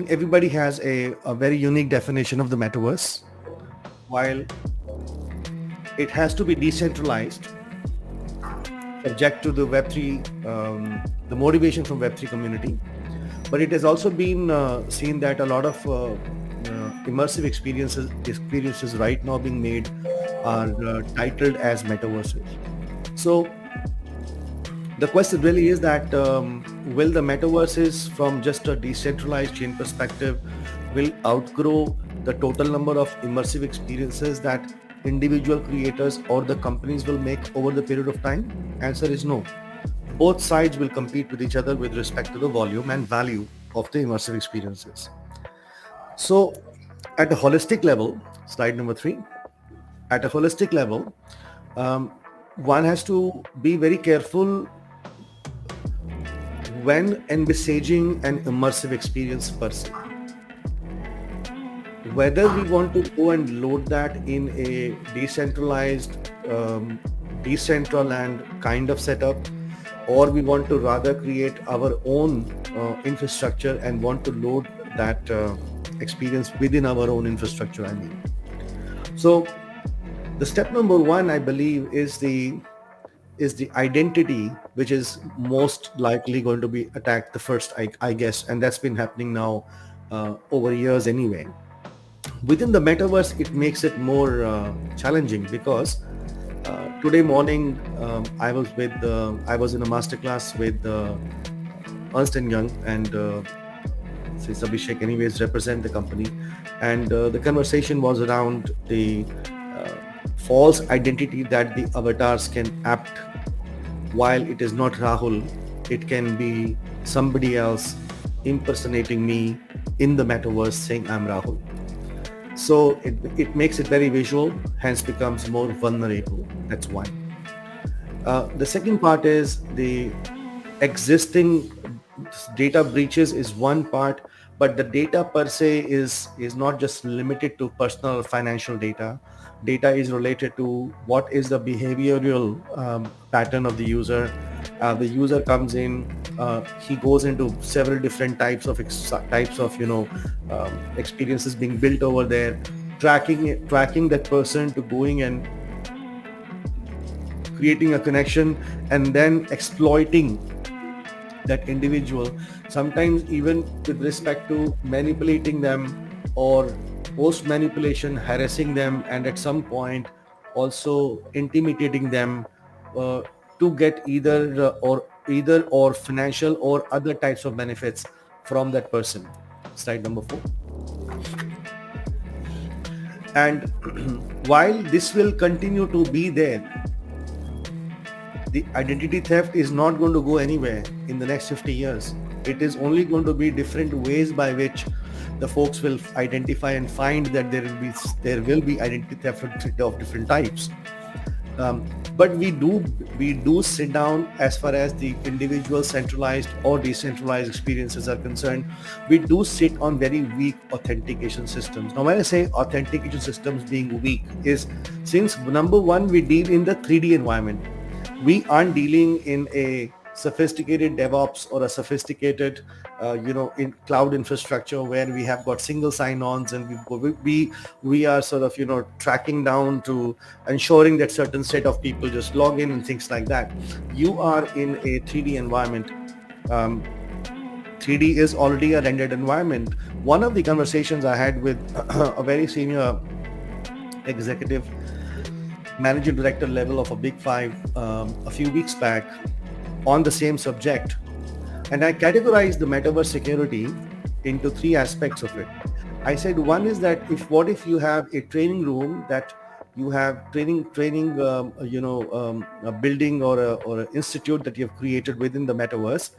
Everybody has a very unique definition of the metaverse. While it has to be decentralized, subject to the Web3, the motivation from Web3 community. But it has also been seen that a lot of immersive experiences right now being made are titled as metaverses. So the question really is that will the metaverses from just a decentralized chain perspective will outgrow the total number of immersive experiences that individual creators or the companies will make over the period of time? Answer is no. Both sides will compete with each other with respect to the volume and value of the immersive experiences. So at a holistic level, slide number 3, at a holistic level, one has to be very careful when envisaging an immersive experience per se. Whether we want to go and load that in a decentralized, Decentraland kind of setup, or we want to rather create our own infrastructure and want to load that experience within our own infrastructure, I mean. So the step number 1, I believe, is the identity, which is most likely going to be attacked the first, I guess, and that's been happening now over years anyway. Within the metaverse, it makes it more challenging because today morning I was in a masterclass with Ernst & Young, and since Abhishek anyways represent the company, and the conversation was around the false identity that the avatars can apt. While it is not Rahul, it can be somebody else impersonating me in the metaverse saying I'm Rahul. So it makes it very visual, hence becomes more vulnerable. That's one. The second part is the existing data breaches is one part, but the data per se is not just limited to personal or financial data. Data is related to what is the behavioral pattern of the user. The user comes in, he goes into several different types of experiences being built over there, tracking that person to going and creating a connection and then exploiting that individual, sometimes even with respect to manipulating them or post manipulation harassing them, and at some point also intimidating them to get either or financial or other types of benefits from that person. Slide number 4. And while this will continue to be there, the identity theft is not going to go anywhere in the next 50 years. It is only going to be different ways by which the folks will identify and find that there will be identity theft of different types. But we do sit down, as far as the individual centralized or decentralized experiences are concerned, we do sit on very weak authentication systems. Now when I say authentication systems being weak is, since number 1, we deal in the 3D environment. We aren't dealing in a sophisticated DevOps or a sophisticated, in cloud infrastructure where we have got single sign-ons and we are sort of, tracking down to ensuring that certain set of people just log in and things like that. You are in a 3D environment. 3D is already a rendered environment. One of the conversations I had with a very senior executive, managing director level of a big 5 a few weeks back on the same subject, and I categorized the metaverse security into 3 aspects of it. I said, one is that what if you have a training room that you have training a building or an institute that you have created within the metaverse,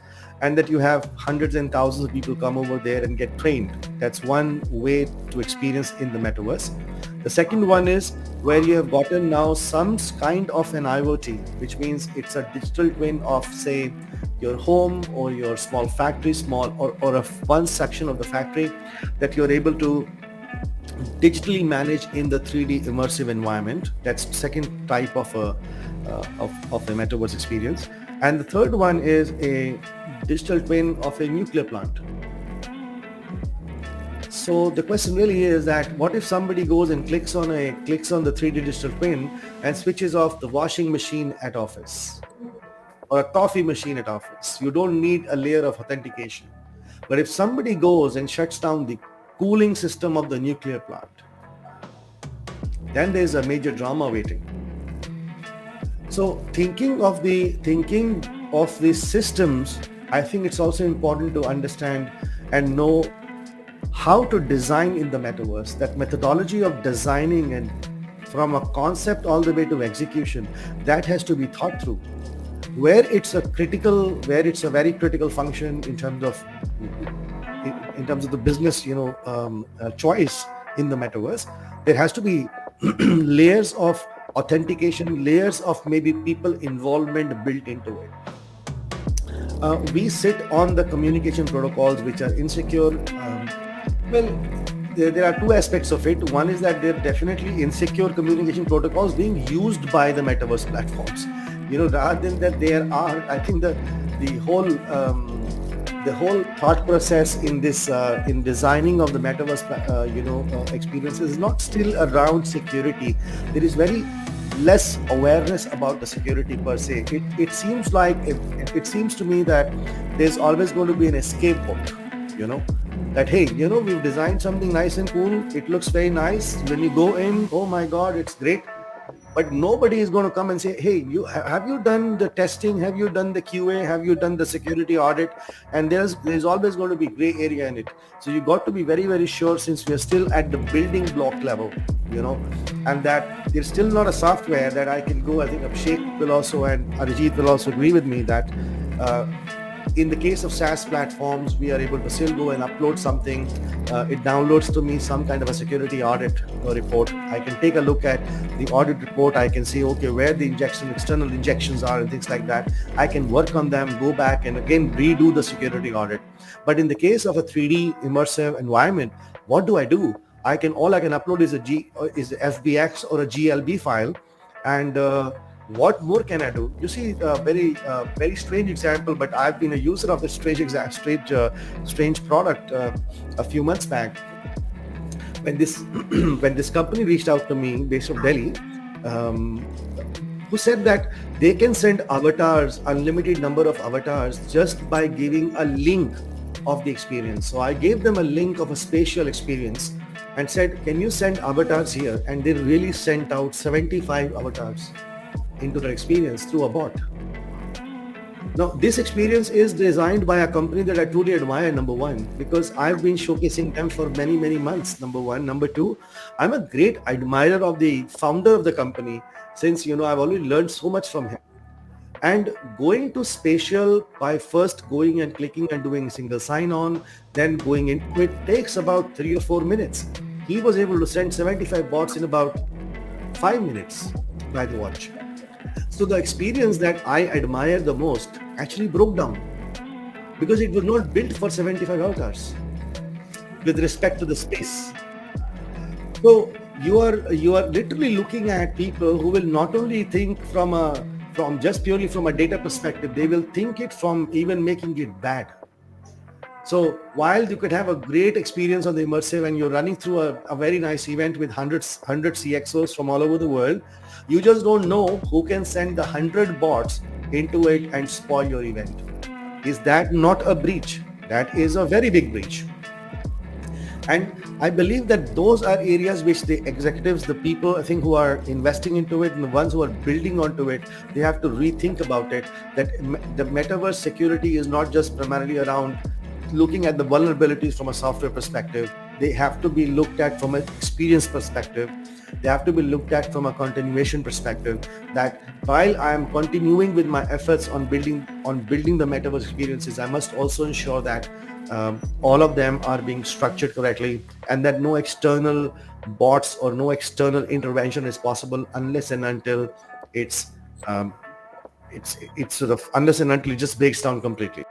and that you have hundreds and thousands of people come over there and get trained. That's one way to experience in the metaverse. The second one is where you have gotten now some kind of an IoT, which means it's a digital twin of, say, your home or your small factory, or one section of the factory that you're able to digitally manage in the 3D immersive environment. That's the second type of a metaverse experience. And the third one is a digital twin of a nuclear plant. So the question really is that what if somebody goes and clicks on the 3D digital twin and switches off the washing machine at office or a coffee machine at office? You don't need a layer of authentication. But if somebody goes and shuts down the cooling system of the nuclear plant, then there's a major drama waiting. So thinking of these systems, I think it's also important to understand and know how to design in the metaverse. That methodology of designing and from a concept all the way to execution, that has to be thought through. Where it's a very critical function in terms of the business, choice in the metaverse, there has to be layers of authentication, layers of maybe people involvement built into it. We sit on the communication protocols which are insecure. There are two aspects of it. One is that there are definitely insecure communication protocols being used by the metaverse platforms. Rather than that there are, I think the whole thought process in this in designing of the metaverse experiences is not still around security. There is very less awareness about the security per se. It seems to me that there's always going to be an escape book, that hey, we've designed something nice and cool, it looks very nice. When you go in, oh my god, it's great. But nobody is going to come and say, hey, have you done the testing? Have you done the QA? Have you done the security audit? And there's always going to be gray area in it. So you got to be very, very sure, since we are still at the building block level, and that there's still not a software that I can go. I think Abhishek will also, and Arijit will also agree with me that in the case of SaaS platforms, we are able to still go and upload something. It downloads to me some kind of a security audit report. I can take a look at the audit report. I can see, okay, where the external injections are and things like that. I can work on them, go back and again redo the security audit. But in the case of a 3D immersive environment, what do? All I can upload is a FBX or a GLB file, and what more can I do? You see, very strange example, but I've been a user of this strange product a few months back. When this company reached out to me based from Delhi, who said that they can send avatars, unlimited number of avatars, just by giving a link of the experience. So I gave them a link of a spatial experience and said, can you send avatars here? And they really sent out 75 avatars into their experience through a bot. Now, this experience is designed by a company that I truly admire, number one, because I've been showcasing them for many, many months, number one. Number two, I'm a great admirer of the founder of the company, since, I've already learned so much from him. And going to spatial by first going and clicking and doing single sign-on, then going into it takes about 3 or 4 minutes. He was able to send 75 bots in about 5 minutes by the watch. So the experience that I admire the most actually broke down because it was not built for 75 avatars with respect to the space. So you are literally looking at people who will not only think from just purely from a data perspective, they will think it from even making it bad. So while you could have a great experience on the immersive and you're running through a very nice event with 100 CXOs from all over the world, you just don't know who can send the 100 bots into it and spoil your event. Is that not a breach? That is a very big breach. And I believe that those are areas which the executives, the people I think who are investing into it and the ones who are building onto it, they have to rethink about it, that the metaverse security is not just primarily around looking at the vulnerabilities from a software perspective. They have to be looked at from an experience perspective. They have to be looked at from a continuation perspective, that while I am continuing with my efforts on building the metaverse experiences, I must also ensure that all of them are being structured correctly and that no external bots or no external intervention is possible unless and until it just breaks down completely.